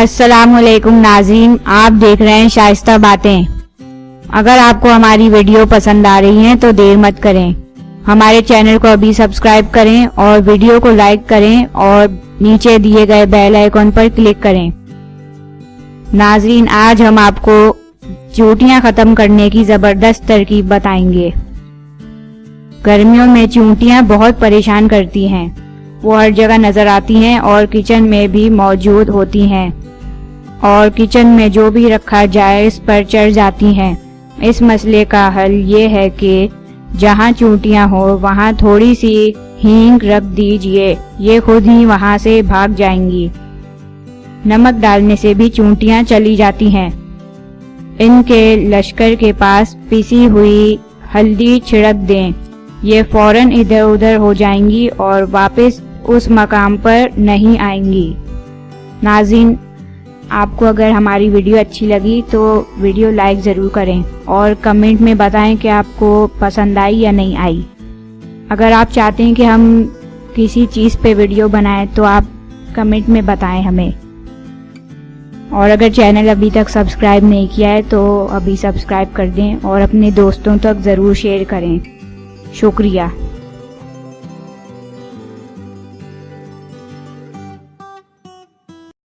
السلام علیکم ناظرین، آپ دیکھ رہے ہیں شائستہ باتیں۔ اگر آپ کو ہماری ویڈیو پسند آ رہی ہیں تو دیر مت کریں، ہمارے چینل کو ابھی سبسکرائب کریں اور ویڈیو کو لائک کریں اور نیچے دیے گئے بیل آئیکن پر کلک کریں۔ ناظرین، آج ہم آپ کو چونٹیاں ختم کرنے کی زبردست ترکیب بتائیں گے۔ گرمیوں میں چونٹیاں بہت پریشان کرتی ہیں، وہ ہر جگہ نظر آتی ہیں اور کچن میں بھی موجود ہوتی ہیں، اور کچن میں جو بھی رکھا جائے اس پر چڑھ جاتی ہیں۔ اس مسئلے کا حل یہ ہے کہ جہاں چونٹیاں ہو وہاں تھوڑی سی ہینگ رکھ دیجئے، یہ خود ہی وہاں سے بھاگ جائیں گی۔ نمک ڈالنے سے بھی چونٹیاں چلی جاتی ہیں۔ ان کے لشکر کے پاس پیسی ہوئی ہلدی چھڑک دیں، یہ فوراً ادھر ادھر ہو جائیں گی اور واپس اس مقام پر نہیں آئیں گی۔ ناظرین، آپ کو اگر ہماری ویڈیو اچھی لگی تو ویڈیو لائک ضرور کریں اور کمنٹ میں بتائیں کہ آپ کو پسند آئی یا نہیں آئی۔ اگر آپ چاہتے ہیں کہ ہم کسی چیز پہ ویڈیو بنائیں تو آپ کمنٹ میں بتائیں ہمیں، اور اگر چینل ابھی تک سبسکرائب نہیں کیا ہے تو ابھی سبسکرائب کر دیں اور اپنے دوستوں تک ضرور شیئر کریں۔ شکریہ۔